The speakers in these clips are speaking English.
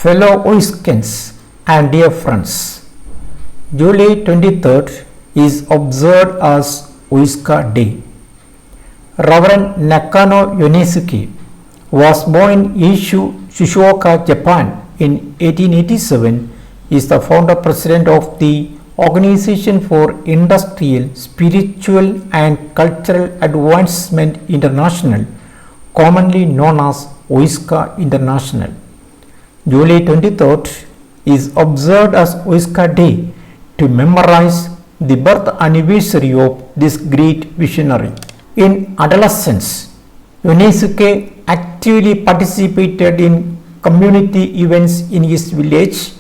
Fellow Oiskens and dear friends, July 23rd is observed as Oiska Day. Reverend Nakano Yonesuke was born in Ishu, Shizuoka, Japan in 1887. He is the founder president of the Organization for Industrial, Spiritual and Cultural Advancement International, commonly known as Oiska International. July 23rd is observed as Oiska Day to memorize the birth anniversary of this great visionary. In adolescence, Yonesuke actively participated in community events in his village,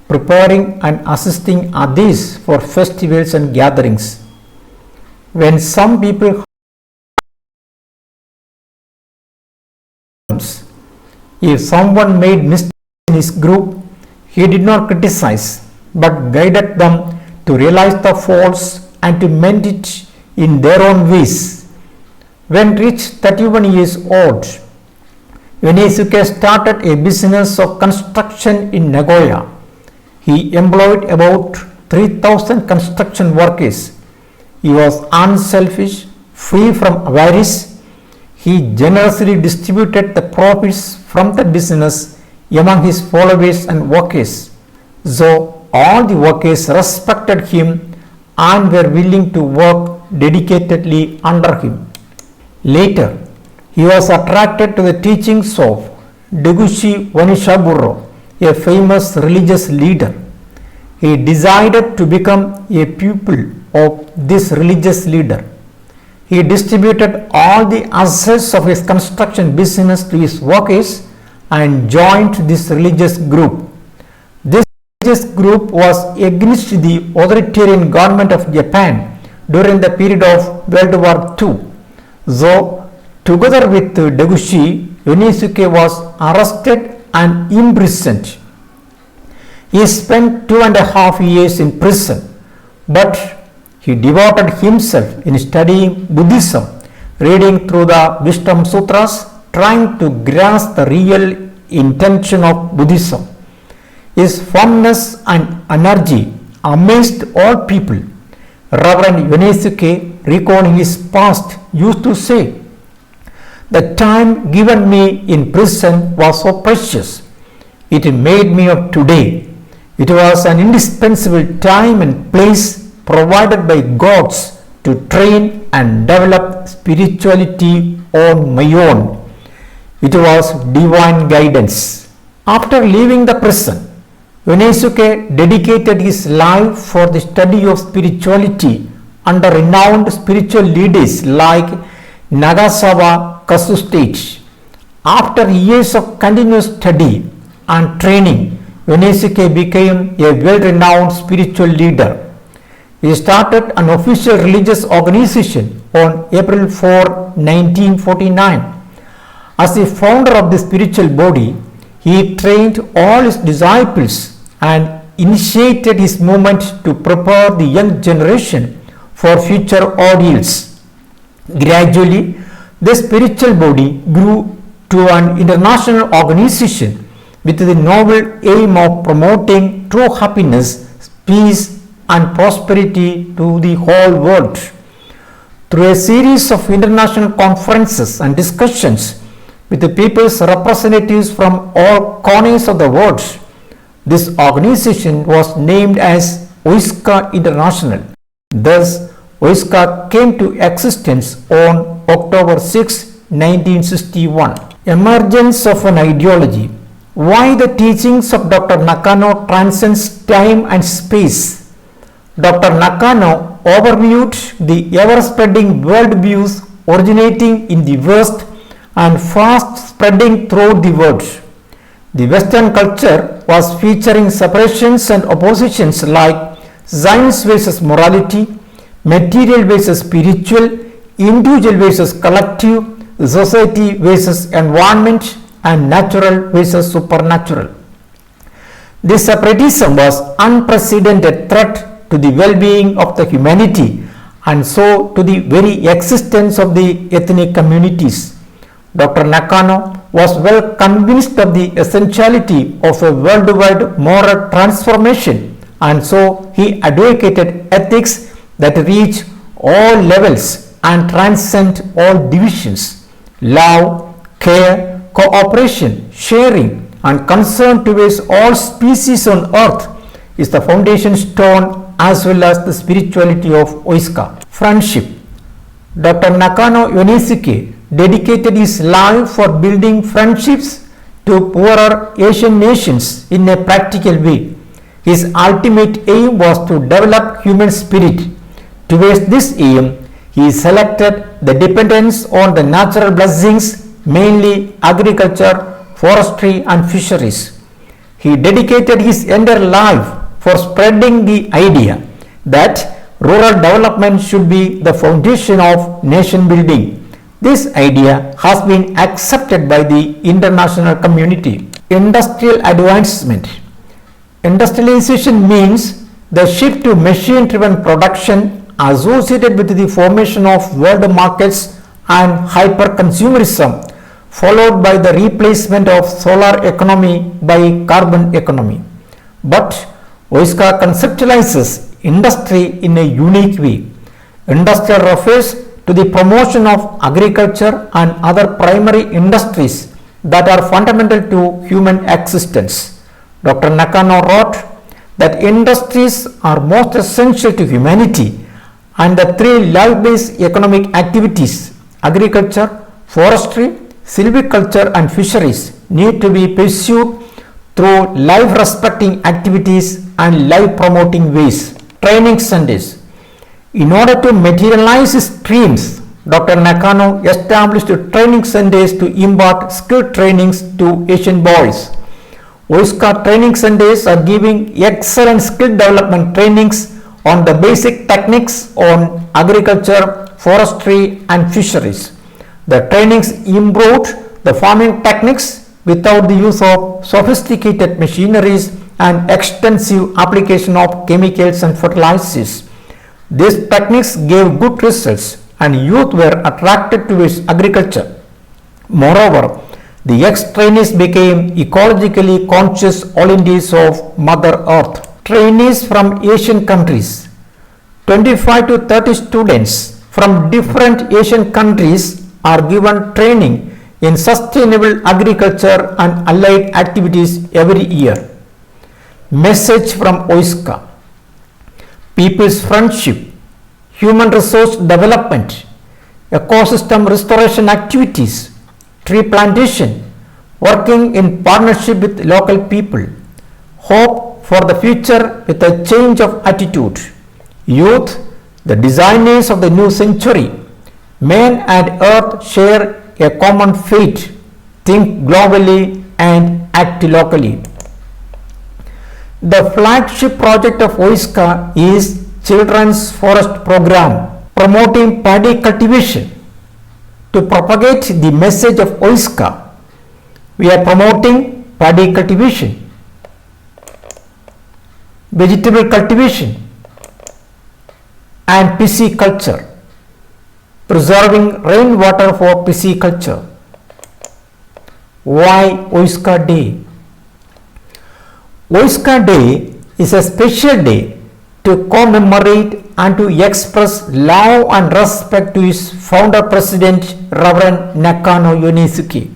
preparing and assisting others for festivals and gatherings. When some people if someone made mistakes in his group, he did not criticize but guided them to realize the faults and to mend it in their own ways. When reached 31 years old, Yonesuke started a business of construction in Nagoya. He employed about 3,000 construction workers. He was unselfish, free from avarice. He generously distributed the profits from the business among his followers and workers. So all the workers respected him and were willing to work dedicatedly under him. Later, he was attracted to the teachings of Degushi Wanishaburo, a famous religious leader. He decided to become a pupil of this religious leader. He distributed all the assets of his construction business to his workers and joined this religious group. This religious group was against the authoritarian government of Japan during the period of World War II. So, together with Degushi, Yonesuke was arrested and imprisoned. He spent 2.5 years in prison, but he devoted himself in studying Buddhism, reading through the Wisdom Sutras, trying to grasp the real intention of Buddhism. His firmness and energy amazed all people. Reverend Yonesuke, recalling his past, used to say, "The time given me in prison was so precious. It made me of today. It was an indispensable time and place provided by gods to train and develop spirituality on my own. It was divine guidance." After leaving the prison, Yonesuke dedicated his life for the study of spirituality under renowned spiritual leaders like Nagasawa Kasustage. After years of continuous study and training, Yonesuke became a well-renowned spiritual leader. He started an official religious organization on April 4, 1949. As the founder of the spiritual body, he trained all his disciples and initiated his movement to prepare the young generation for future ordeals. Gradually, the spiritual body grew to an international organization with the noble aim of promoting true happiness, peace and prosperity to the whole world. Through a series of international conferences and discussions with the people's representatives from all corners of the world, this organization was named as Oiska International. Thus, Oiska came to existence on October 6, 1961. Emergence of an ideology. Why the teachings of Dr. Nakano transcends time and space? Dr. Nakano overviewed the ever-spreading worldviews originating in the West and fast spreading throughout the world. The Western culture was featuring separations and oppositions like science versus morality, material versus spiritual, individual versus collective, society versus environment, and natural versus supernatural. This separatism was unprecedented threat to the well-being of the humanity and so to the very existence of the ethnic communities. Dr. Nakano was well convinced of the essentiality of a worldwide moral transformation, and so he advocated ethics that reach all levels and transcend all divisions. Love, care, cooperation, sharing, and concern towards all species on earth is the foundation stone as well as the spirituality of Oiska. Friendship. Dr. Nakano Yonesuke dedicated his life for building friendships to poorer Asian nations in a practical way. His ultimate aim was to develop human spirit. Towards this aim, he selected the dependence on the natural blessings, mainly agriculture, forestry, and fisheries. He dedicated his entire life for spreading the idea that rural development should be the foundation of nation building. This idea has been accepted by the international community. Industrial advancement. Industrialization means the shift to machine-driven production associated with the formation of world markets and hyper-consumerism, followed by the replacement of solar economy by carbon economy. But Oiska conceptualizes industry in a unique way. Industrial refers to the promotion of agriculture and other primary industries that are fundamental to human existence. Dr. Nakano wrote that industries are most essential to humanity, and the three life-based economic activities, agriculture, forestry, silviculture, and fisheries, need to be pursued through life-respecting activities and life-promoting ways. Training centers. In order to materialize his dreams, Dr. Nakano established training centers to impart skill trainings to Asian boys. Oiska training centers are giving excellent skill development trainings on the basic techniques on agriculture, forestry, and fisheries. The trainings improved the farming techniques without the use of sophisticated machineries and extensive application of chemicals and fertilizers. These techniques gave good results and youth were attracted towards agriculture. Moreover, the ex-trainees became ecologically conscious volunteers of Mother Earth. Trainees from Asian countries. 25 to 30 students from different Asian countries are given training in sustainable agriculture and allied activities every year. Message from Oiska. People's friendship, human resource development, ecosystem restoration activities, tree plantation, working in partnership with local people, hope for the future with a change of attitude, youth, the designers of the new century, man and earth share a common fate, think globally and act locally. The flagship project of Oiska is Children's Forest Program, promoting paddy cultivation. To propagate the message of Oiska, we are promoting paddy cultivation, vegetable cultivation, and pisciculture, preserving rainwater for pisciculture. Why Oiska Day? Oiska Day is a special day to commemorate and to express love and respect to his founder president Reverend Nakano Yonesuke.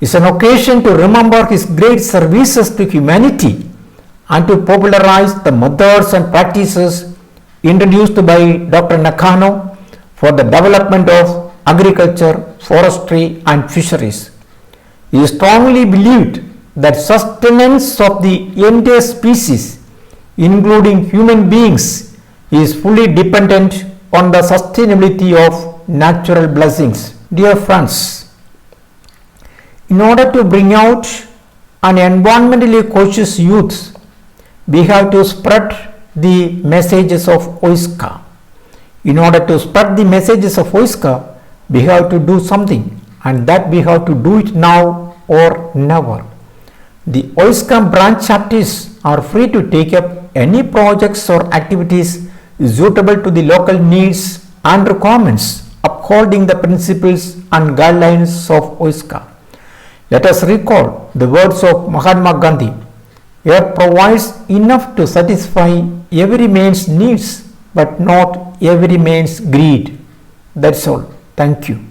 It's an occasion to remember his great services to humanity and to popularize the methods and practices introduced by Dr. Nakano for the development of agriculture, forestry, and fisheries. He strongly believed that sustenance of the entire species, including human beings, is fully dependent on the sustainability of natural blessings. Dear friends, in order to bring out an environmentally conscious youth, we have to spread the messages of Oiska. In order to spread the messages of Oiska, we have to do something, and that we have to do it now or never. The Oiska branch chapters are free to take up any projects or activities suitable to the local needs and requirements, upholding the principles and guidelines of Oiska. Let us recall the words of Mahatma Gandhi. Earth provides enough to satisfy every man's needs, but not every man's greed. That's all. Thank you.